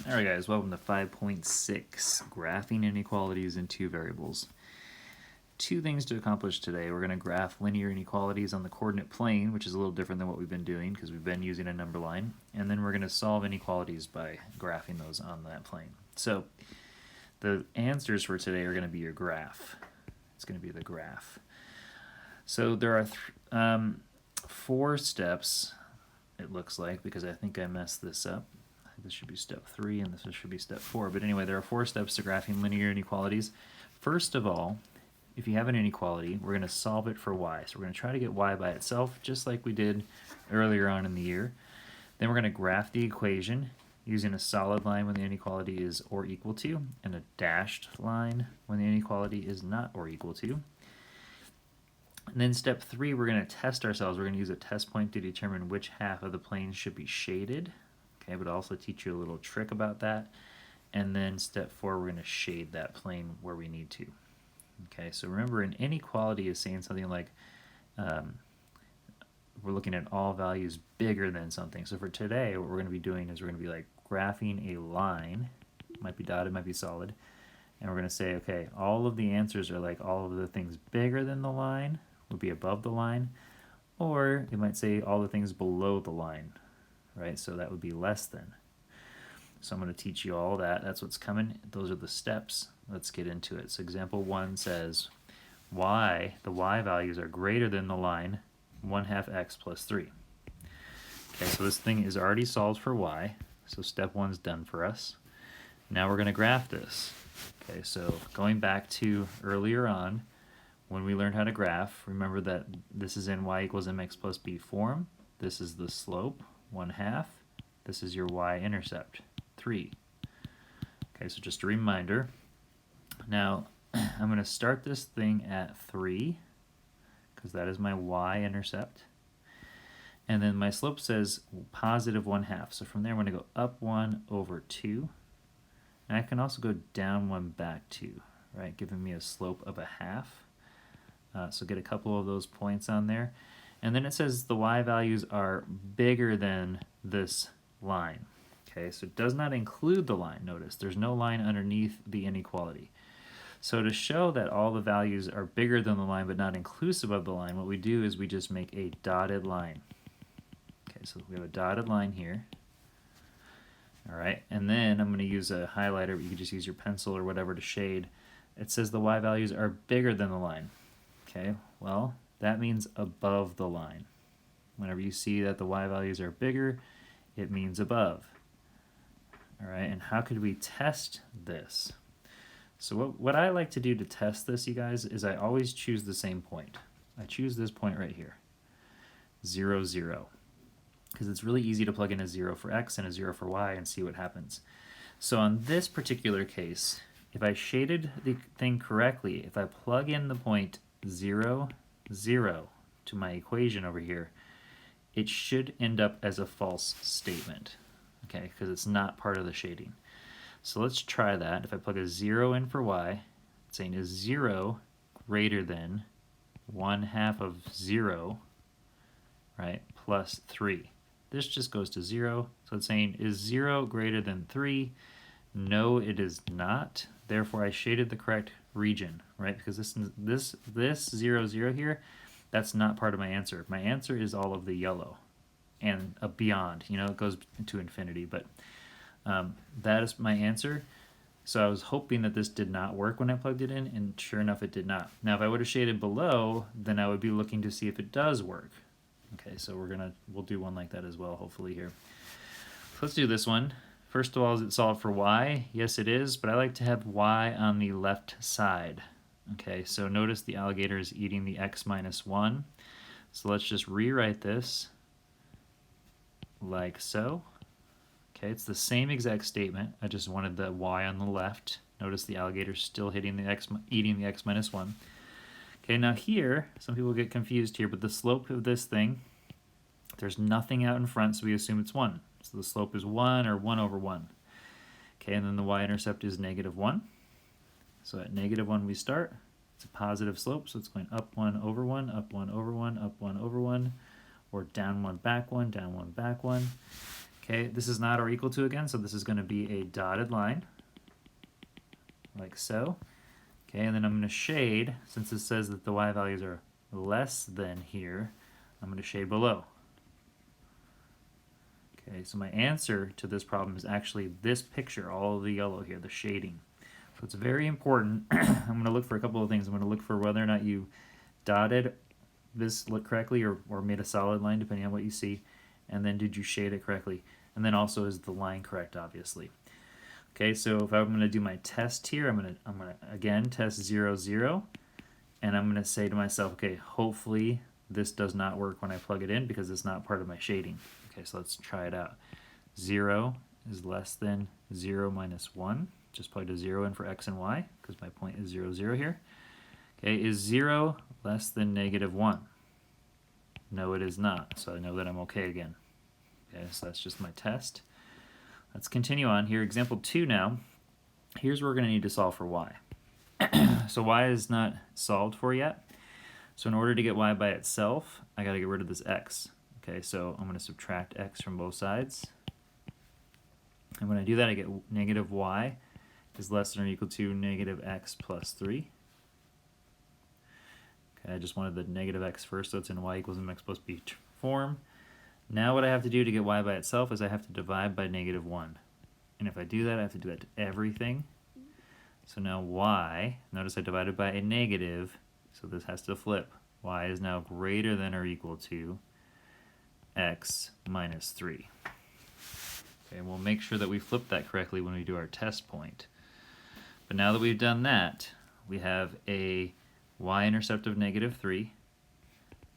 Alright guys, welcome to 5.6, graphing inequalities in two variables. Two things to accomplish today. We're going to graph linear inequalities on the coordinate plane, which is a little different than what we've been doing because we've been using a number line. And then we're going to solve inequalities by graphing those on that plane. So the answers for today are going to be your graph. It's going to be the graph. So there are 4 steps, it looks like, because I think I messed this up. This should be step 3 and this should be step 4. But anyway, there are 4 steps to graphing linear inequalities. First of all, if you have an inequality, we're going to solve it for y. So we're going to try to get y by itself, just like we did earlier on in the year. Then we're going to graph the equation using a solid line when the inequality is or equal to, and a dashed line when the inequality is not or equal to. And then step 3, we're going to test ourselves. We're going to use a test point to determine which half of the plane should be shaded. Okay, but I'll also teach you a little trick about that. And then step 4, we're going to shade that plane where we need to. Okay, so remember, an inequality is saying something like we're looking at all values bigger than something. So for today, what we're going to be doing is we're going to be like graphing a line. It might be dotted, might be solid. And we're going to say, okay, all of the answers are like all of the things bigger than the line would be above the line. Or it might say all the things below the line. Right, so that would be less than. So I'm going to teach you all that. That's what's coming. Those are the steps. Let's get into it. So example 1 says the y values are greater than the line 1/2 x plus 3. Okay, so this thing is already solved for y. So step 1's done for us. Now we're going to graph this. Okay, so going back to earlier on, when we learned how to graph, remember that this is in y equals mx plus b form. This is the slope, 1/2. This is your y-intercept, 3. Okay, so just a reminder. Now, I'm going to start this thing at 3, because that is my y-intercept. And then my slope says positive 1/2. So from there, I'm going to go up 1 over 2. And I can also go down 1 back 2, right, giving me a slope of 1/2. So get a couple of those points on there. And then it says the y values are bigger than this line. Okay, so it does not include the line. Notice there's no line underneath the inequality. So to show that all the values are bigger than the line but not inclusive of the line, what we do is we just make a dotted line. Okay, so we have a dotted line here. All right, and then I'm going to use a highlighter, but you can just use your pencil or whatever to shade. It says the y values are bigger than the line. Okay, well, that means above the line. Whenever you see that the y values are bigger, it means above. All right, and how could we test this? So what I like to do to test this, you guys, is I always choose the same point. I choose this point right here, 0, 0, because it's really easy to plug in a 0 for x and a 0 for y and see what happens. So on this particular case, if I shaded the thing correctly, if I plug in the point 0, 0 to my equation over here, it should end up as a false statement, okay, because it's not part of the shading. So let's try that. If I plug a 0 in for y, it's saying is 0 greater than 1/2 of 0, right, plus 3. This just goes to 0, so it's saying is 0 greater than 3? No, it is not. Therefore, I shaded the correct region, right? Because this 0, 0 here, that's not part of my answer. My answer is all of the yellow and a beyond. You know, it goes to infinity, but that is my answer. So I was hoping that this did not work when I plugged it in, and sure enough, it did not. Now, if I would have shaded below, then I would be looking to see if it does work. Okay, so we'll do one like that as well, hopefully here. So let's do this one. First of all, is it solved for y? Yes, it is, but I like to have y on the left side. Okay, so notice the alligator is eating the x minus 1. So let's just rewrite this like so. Okay, it's the same exact statement. I just wanted the y on the left. Notice the alligator still eating the x minus 1. Okay, now here, some people get confused here, but the slope of this thing, there's nothing out in front, so we assume it's 1. So the slope is 1 or 1 over 1. Okay, and then the y-intercept is -1. So at -1 we start. It's a positive slope, so it's going up 1 over 1, up 1 over 1, up 1 over 1, or down 1, back 1, down 1, back 1. Okay, this is not or equal to again, so this is going to be a dotted line, like so. Okay, and then I'm going to shade, since it says that the y values are less than here, I'm going to shade below. Okay, so my answer to this problem is actually this picture, all of the yellow here, the shading. So it's very important. I'm going to look for a couple of things. I'm going to look for whether or not you dotted this correctly or made a solid line, depending on what you see. And then did you shade it correctly? And then also, is the line correct, obviously. Okay, so if I'm going to do my test here, I'm going to again test 0, 0. And I'm going to say to myself, okay, hopefully this does not work when I plug it in because it's not part of my shading. Okay, so let's try it out. 0 is less than 0 minus 1. Just plugged a 0 in for x and y because my point is 0, 0 here. Okay, is 0 less than negative 1? No, it is not, so I know that I'm okay again. Okay, so that's just my test. Let's continue on here. Example 2 now. Here's where we're going to need to solve for y. So y is not solved for yet. So in order to get y by itself, I got to get rid of this x. Okay, so I'm going to subtract x from both sides. And when I do that, I get negative y is less than or equal to negative x plus 3. Okay, I just wanted the negative x first, so it's in y equals mx plus b form. Now what I have to do to get y by itself is I have to divide by negative 1. And if I do that, I have to do that to everything. So now y, notice I divided by a negative, so this has to flip. Y is now greater than or equal to x minus 3. Okay, and we'll make sure that we flip that correctly when we do our test point. But now that we've done that, we have a y-intercept of negative 3.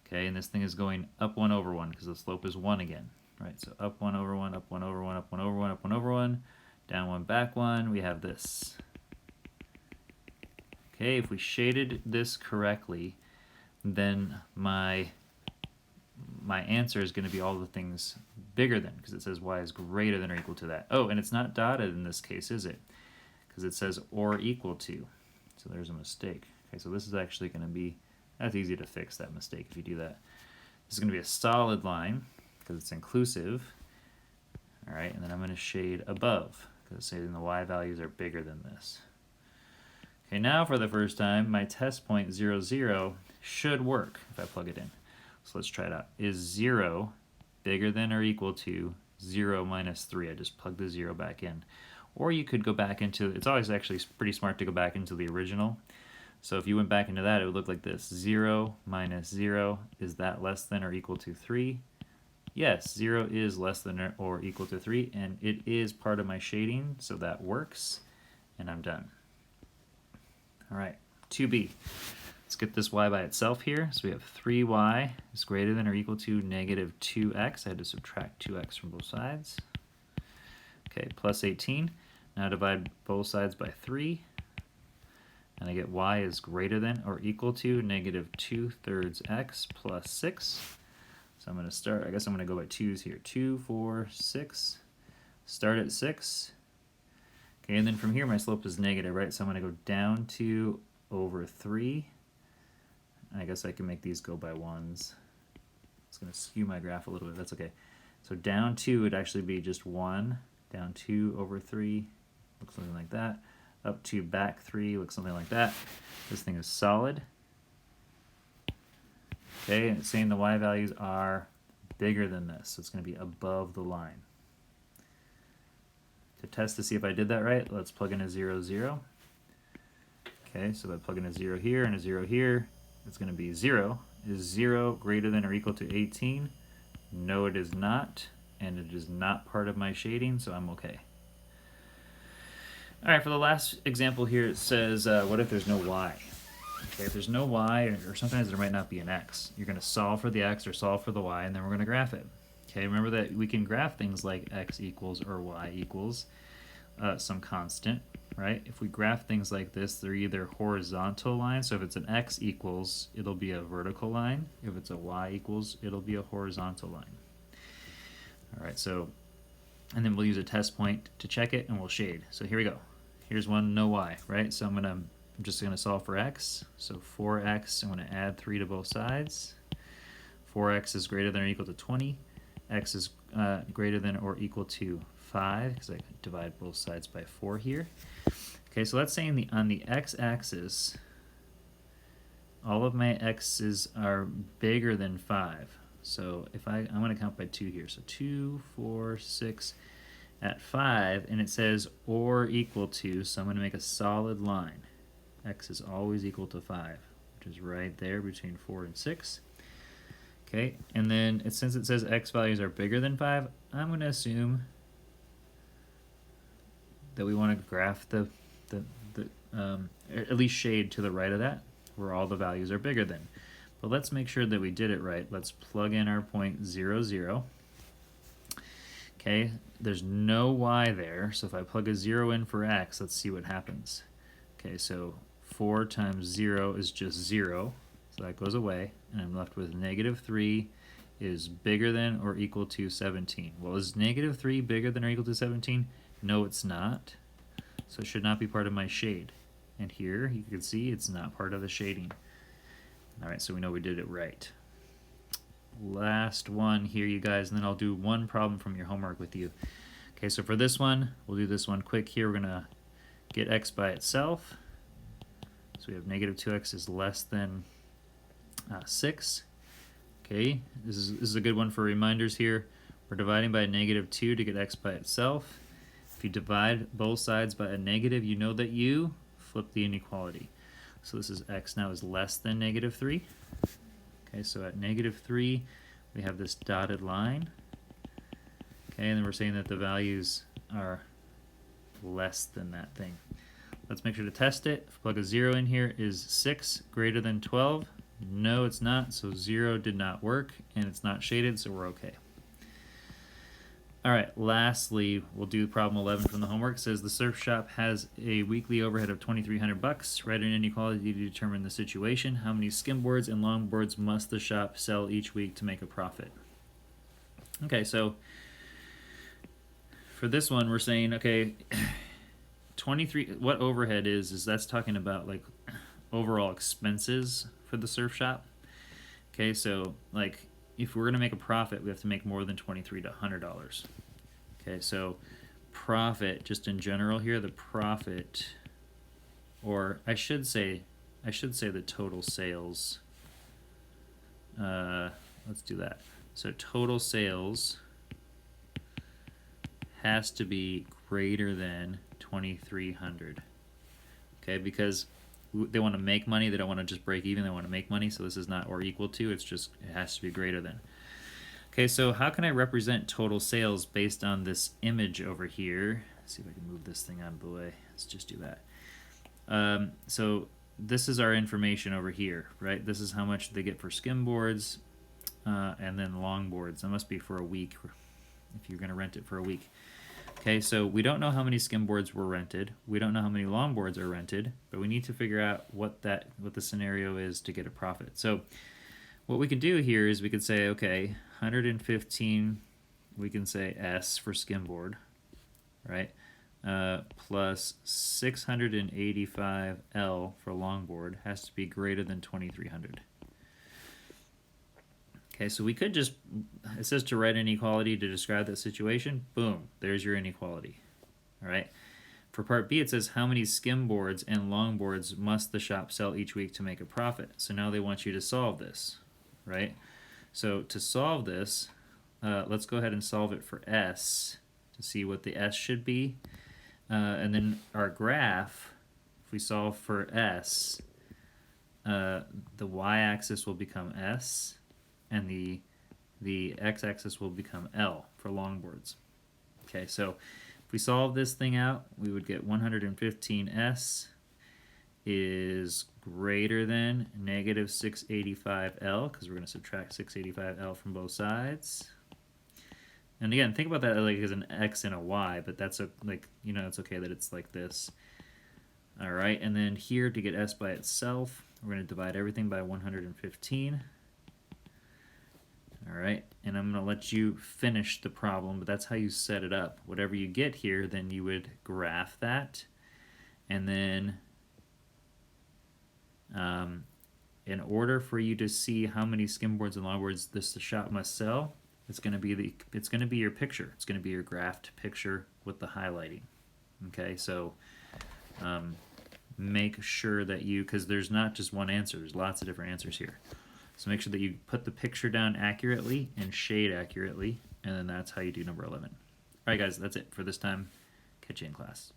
Okay, and this thing is going up 1 over 1 because the slope is 1 again. Right, so up 1 over 1, up 1 over 1, up 1 over 1, up 1 over 1, down 1, back 1, we have this. Okay, if we shaded this correctly, then my answer is going to be all the things bigger than, because it says y is greater than or equal to that. Oh, and it's not dotted in this case, is it? Because it says or equal to. So there's a mistake. Okay, so this is actually going to be, that's easy to fix that mistake if you do that. This is going to be a solid line because it's inclusive. All right, and then I'm going to shade above because it's saying the y values are bigger than this. Okay, now for the first time, my test point 0, 0 should work if I plug it in. So let's try it out. Is 0 bigger than or equal to 0 minus 3? I just plugged the 0 back in. Or you could go back into, it's always actually pretty smart to go back into the original. So if you went back into that, it would look like this. 0 minus 0, is that less than or equal to 3? Yes, 0 is less than or equal to 3, and it is part of my shading, so that works, and I'm done. All right, 2b. Let's get this y by itself here. So we have 3y is greater than or equal to negative 2x. I had to subtract 2x from both sides. Okay, plus 18. Now divide both sides by 3. And I get y is greater than or equal to negative 2/3 x plus 6. So I'm going to start, I guess I'm going to go by 2's here. 2, 4, 6. Start at 6. Okay, and then from here my slope is negative, right? So I'm going to go down 2 over 3. I guess I can make these go by 1s. It's going to skew my graph a little bit, that's okay. So down 2 would actually be just 1. Down 2 over 3, looks something like that. Up 2 back 3, looks something like that. This thing is solid. Okay, and it's saying the y values are bigger than this, so it's going to be above the line. To test to see if I did that right, let's plug in a 0, 0. Okay, so if I plug in a 0 here and a 0 here, it's going to be 0. Is 0 greater than or equal to 18? No, it is not, and it is not part of my shading, so I'm okay. All right, for the last example here, it says, what if there's no y? Okay, if there's no y, or sometimes there might not be an x, you're going to solve for the x or solve for the y, and then we're going to graph it. Okay, remember that we can graph things like x equals or y equals some constant, right? If we graph things like this, they're either horizontal lines, so if it's an x equals, it'll be a vertical line. If it's a y equals, it'll be a horizontal line. All right, so, and then we'll use a test point to check it, and we'll shade. So here we go. Here's one, no y, right? So I'm just going to solve for x. So 4x, I'm going to add 3 to both sides. 4x is greater than or equal to 20. X is greater than or equal to 5, because I divide both sides by 4 here. Okay, so let's say on the x-axis, all of my x's are bigger than 5. So if I'm going to count by 2 here. So 2, 4, 6, at 5, and it says or equal to, so I'm going to make a solid line. X is always equal to 5, which is right there between 4 and 6. Okay, and then since it says x values are bigger than 5, I'm going to assume that we want to graph at least shade to the right of that, where all the values are bigger than. But let's make sure that we did it right. Let's plug in our point 0, 0. Okay, there's no y there, so if I plug a 0 in for x, let's see what happens. Okay, so 4 times 0 is just 0, so that goes away, and I'm left with negative 3 is bigger than or equal to 17. Well, is negative 3 bigger than or equal to 17? No, it's not, so it should not be part of my shade. And here, you can see it's not part of the shading. Alright, so we know we did it right. Last one here, you guys, and then I'll do one problem from your homework with you. Okay, so for this one, we'll do this one quick here. We're going to get x by itself. So we have negative 2x is less than 6. Okay, this is a good one for reminders here. We're dividing by a negative 2 to get x by itself. If you divide both sides by a negative, you know that you flip the inequality. So this is x now is less than negative 3. Okay, so at negative 3, we have this dotted line. Okay, and then we're saying that the values are less than that thing. Let's make sure to test it. If we plug a 0 in here, is 6 greater than 12? No, it's not, so 0 did not work, and it's not shaded, so we're okay. Alright, lastly, we'll do problem 11 from the homework. It says the surf shop has a weekly overhead of $2,300. Write an inequality to determine the situation. How many skimboards and longboards must the shop sell each week to make a profit? Okay, so for this one, we're saying, okay, 23, what overhead is that's talking about like overall expenses for the surf shop. Okay, so like if we're going to make a profit, we have to make more than $23 to $100. Okay, so profit, just in general here, the profit, or I should say the total sales. Let's do that. So total sales has to be greater than 2,300. Okay, because they want to make money, they don't want to just break even, they want to make money, so this is not or equal to, it's just, it has to be greater than. Okay, so how can I represent total sales based on this image over here? Let's see if I can move this thing out of the way. Let's just do that. So this is our information over here, right? This is how much they get for skimboards, and then longboards. That must be for a week, if you're going to rent it for a week. Okay, so we don't know how many skimboards were rented. We don't know how many longboards are rented, but we need to figure out what the scenario is to get a profit. So what we can do here is we could say, okay, 115, we can say S for skimboard, right? Plus 685 L for longboard has to be greater than 2,300. Okay, so we could just, it says to write an inequality to describe that situation. Boom, there's your inequality. All right. For part B, it says how many skimboards and longboards must the shop sell each week to make a profit. So now they want you to solve this, right? So to solve this, let's go ahead and solve it for S to see what the S should be. And then our graph, if we solve for S, the y-axis will become S, and the x-axis will become L for longboards. Okay, so if we solve this thing out, we would get 115S is greater than negative 685L, because we're going to subtract 685L from both sides. And again, think about that like as an X and a Y, but that's it's okay that it's like this. All right, and then here to get S by itself, we're going to divide everything by 115. All right, and I'm going to let you finish the problem, but that's how you set it up. Whatever you get here, then you would graph that, and then in order for you to see how many skimboards and longboards the shop must sell, It's going to be your picture. It's going to be your graphed picture with the highlighting. Okay, so make sure that because there's not just one answer, there's lots of different answers here. So make sure that you put the picture down accurately and shade accurately, and then that's how you do number 11. All right, guys, that's it for this time. Catch you in class.